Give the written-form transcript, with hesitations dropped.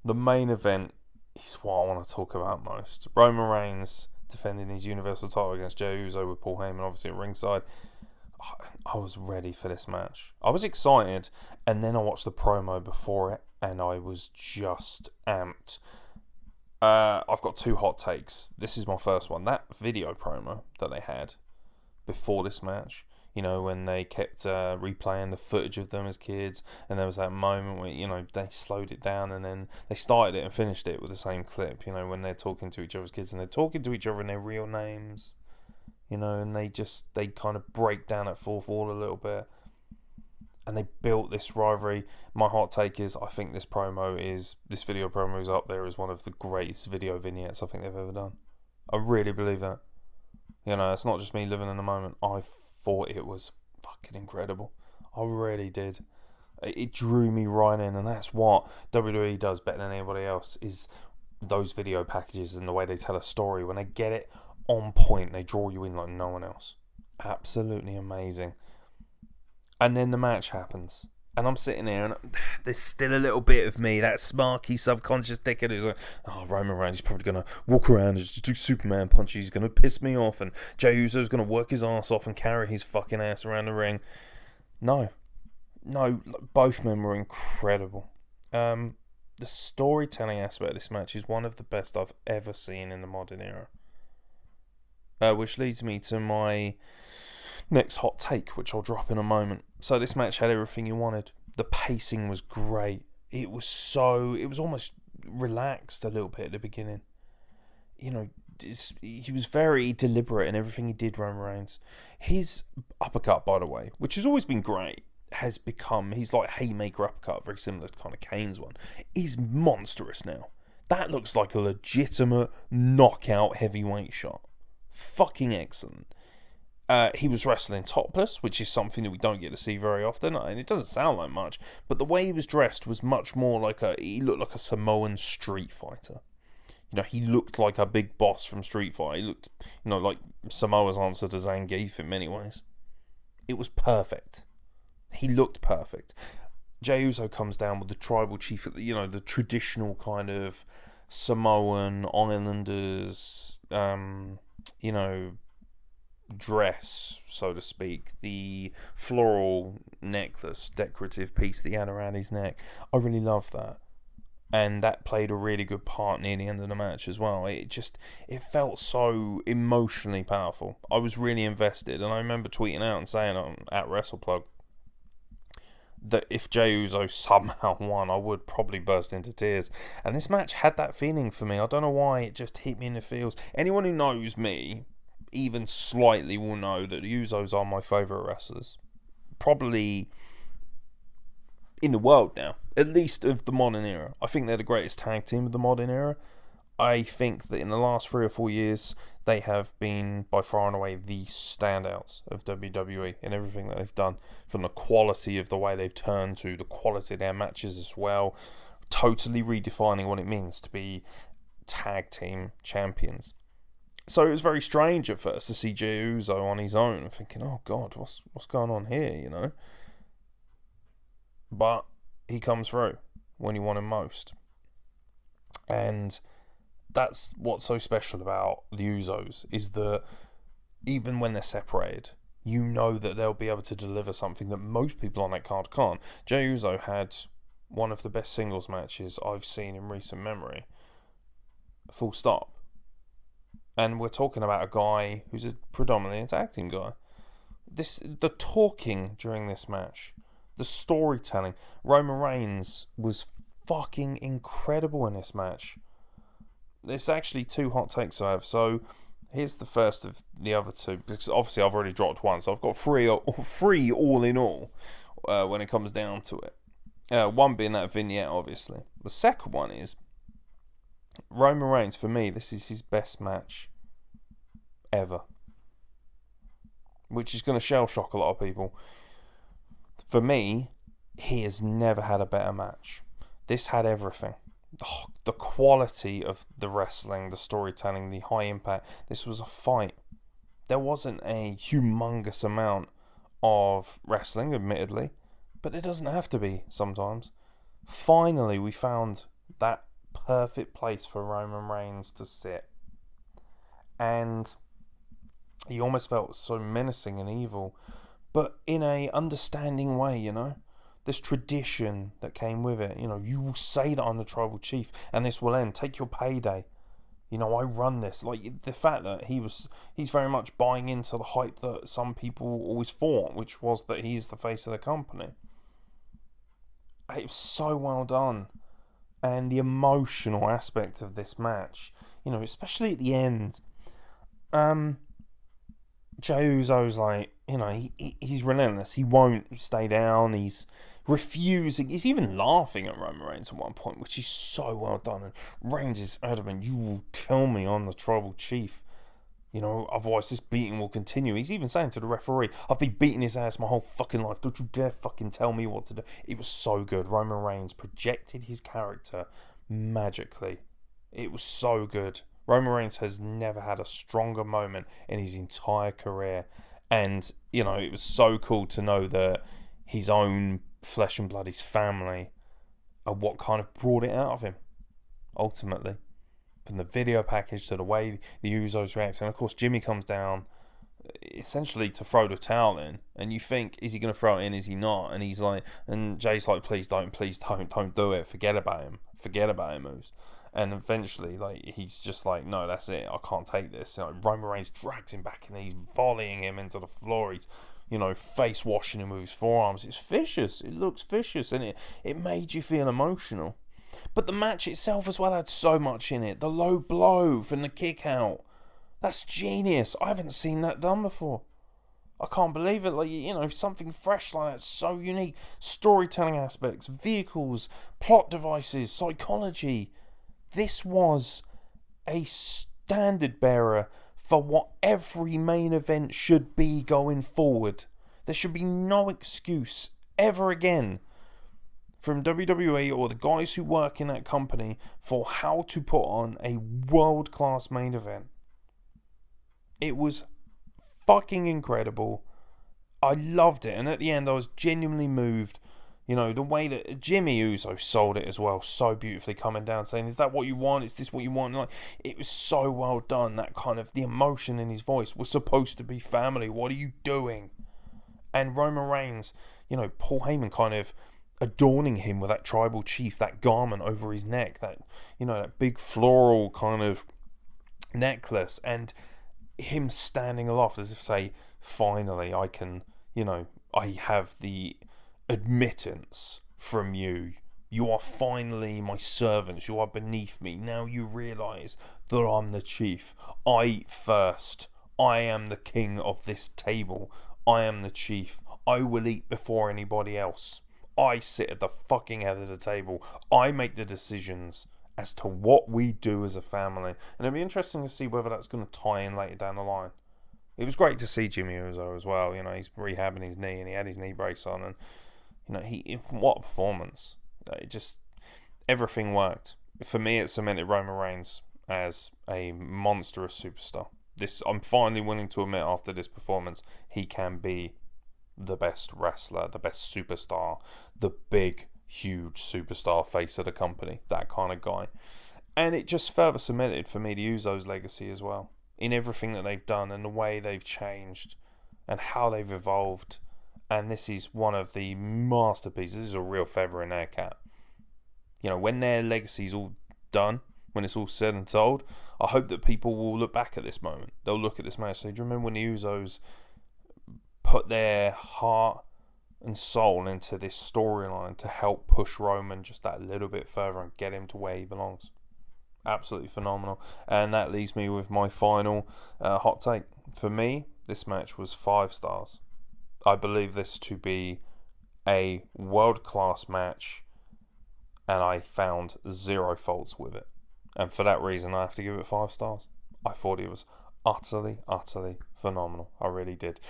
The main event is what I want to talk about most. Roman Reigns defending his Universal title against Jey Uso with Paul Heyman obviously at ringside. I was ready for this match. I was excited, and then I watched the promo before it, and I was just amped. I've got two hot takes. This is my first one. That video promo that they had before this match, you know, when they kept replaying the footage of them as kids, and there was that moment where, you know, they slowed it down and then they started it and finished it with the same clip, you know, when they're talking to each other as kids and they're talking to each other in their real names, you know, and they kind of break down at fourth wall a little bit. And they built this rivalry. My hot take is I think this video promo is up there as one of the greatest video vignettes I think they've ever done. I really believe that. You know, it's not just me living in the moment. I thought it was fucking incredible. I really did. It drew me right in, and that's what WWE does better than anybody else, is those video packages and the way they tell a story. When they get it on point, they draw you in like no one else. Absolutely amazing. And then the match happens. And I'm sitting there and there's still a little bit of me, that smarky subconscious dickhead who's like, oh, Roman Reigns is probably going to walk around and just do Superman punches. He's going to piss me off. And Jey Uso's going to work his ass off and carry his fucking ass around the ring. No, both men were incredible. The storytelling aspect of this match is one of the best I've ever seen in the modern era. Which leads me to my next hot take, which I'll drop in a moment. So this match had everything you wanted. The pacing was great. It was almost relaxed a little bit at the beginning. You know, he was very deliberate in everything he did, Roman Reigns. His uppercut, by the way, which has always been great, has become, he's like haymaker uppercut, very similar to kind of Kane's one, is monstrous now. That looks like a legitimate knockout heavyweight shot. Fucking excellent. He was wrestling topless, which is something that we don't get to see very often, and it doesn't sound like much, but the way he was dressed was much more like he looked like a Samoan street fighter. You know, he looked like a big boss from Street Fighter. He looked, you know, like Samoa's answer to Zangief in many ways. It was perfect. He looked perfect. Jey Uso comes down with the tribal chief, you know, the traditional kind of Samoan Islanders, you know, dress, so to speak, the floral necklace, decorative piece that he had around his neck. I really loved that, and that played a really good part near the end of the match as well. It felt so emotionally powerful. I was really invested, and I remember tweeting out and saying at WrestlePlug that if Jey Uso somehow won, I would probably burst into tears. And this match had that feeling for me. I don't know why, it just hit me in the feels. Anyone who knows me even slightly will know that the Usos are my favourite wrestlers. Probably in the world now. At least of the modern era. I think they're the greatest tag team of the modern era. I think that in the last 3 or 4 years, they have been by far and away the standouts of WWE in everything that they've done. From the quality of the way they've turned to the quality of their matches as well. Totally redefining what it means to be tag team champions. So it was very strange at first to see Jey Uso on his own, thinking, oh God, what's going on here, you know? But he comes through when you want him most. And that's what's so special about the Usos, is that even when they're separated, you know that they'll be able to deliver something that most people on that card can't. Jey Uso had one of the best singles matches I've seen in recent memory. Full stop. And we're talking about a guy who's a predominantly a tag team guy. The talking during this match, the storytelling. Roman Reigns was fucking incredible in this match. There's actually two hot takes I have. So here's the first of the other two, because obviously I've already dropped one, so I've got three all in all when it comes down to it. One being that vignette, obviously. The second one is Roman Reigns, for me, this is his best match ever. Which is going to shell shock a lot of people. For me, he has never had a better match. This had everything. The quality of the wrestling, the storytelling, the high impact. This was a fight. There wasn't a humongous amount of wrestling, admittedly, but it doesn't have to be sometimes. Finally, we found that perfect place for Roman Reigns to sit. And he almost felt so menacing and evil, but in a understanding way, you know. This tradition that came with it, you know, you will say that I'm the tribal chief and this will end. Take your payday. You know, I run this. Like, the fact that he's very much buying into the hype that some people always thought, which was that he's the face of the company. It was so well done. And the emotional aspect of this match, you know, especially at the end, Jey Uso's like, you know, he's relentless. He won't stay down. He's refusing. He's even laughing at Roman Reigns at one point, which is so well done. And Reigns is adamant, you will tell me I'm the tribal chief. You know, otherwise this beating will continue. He's even saying to the referee, I've been beating his ass my whole fucking life. Don't you dare fucking tell me what to do. It was so good. Roman Reigns projected his character magically. It was so good. Roman Reigns has never had a stronger moment in his entire career. And, you know, it was so cool to know that his own flesh and blood, his family, are what kind of brought it out of him, ultimately. From the video package to the way the Usos react. And, of course, Jimmy comes down essentially to throw the towel in. And you think, is he going to throw it in? Is he not? And he's like, and Jay's like, please don't do it. Forget about him, Moose. And eventually, like, he's just like, no, that's it. I can't take this. You know, Roman Reigns drags him back and he's volleying him into the floor. He's, you know, face washing him with his forearms. It's vicious. It looks vicious, and it made you feel emotional. But the match itself as well had so much in it. The low blow from the kick out. That's genius. I haven't seen that done before. I can't believe it. Like, you know, something fresh like that, so unique. Storytelling aspects, vehicles, plot devices, psychology. This was a standard bearer for what every main event should be going forward. There should be no excuse ever again from WWE or the guys who work in that company for how to put on a world-class main event. It was fucking incredible. I loved it, and at the end I was genuinely moved. You know, the way that Jimmy Uso sold it as well, so beautifully, coming down saying, is that what you want? Is this what you want? Like, it was so well done. That kind of, the emotion in his voice was supposed to be family. What are you doing? And Roman Reigns, you know, Paul Heyman kind of adorning him with that tribal chief, that garment over his neck, that, you know, that big floral kind of necklace, and him standing aloft as if to say, finally, I can, you know, I have the admittance from you. You are finally my servants. You are beneath me. Now you realise that I'm the chief. I eat first. I am the king of this table. I am the chief. I will eat before anybody else. I sit at the fucking head of the table. I make the decisions as to what we do as a family. And it'll be interesting to see whether that's going to tie in later down the line. It was great to see Jimmy Uso as well. You know, he's rehabbing his knee and he had his knee brace on, and you know, what a performance. It just, everything worked. For me, it cemented Roman Reigns as a monstrous superstar. I'm finally willing to admit after this performance, he can be the best wrestler, the best superstar, the big, huge superstar face of the company, that kind of guy. And it just further cemented for me the Usos' legacy as well, in everything that they've done and the way they've changed and how they've evolved. And this is one of the masterpieces. This is a real feather in their cap. You know, when their legacy's all done, when it's all said and told, I hope that people will look back at this moment. They'll look at this match and say, do you remember when the Usos put their heart and soul into this storyline to help push Roman just that little bit further and get him to where he belongs? Absolutely phenomenal. And that leaves me with my final hot take. For me, this match was 5 stars. I believe this to be a world-class match, and I found 0 faults with it. And for that reason, I have to give it 5 stars. I thought it was utterly, utterly phenomenal. I really did.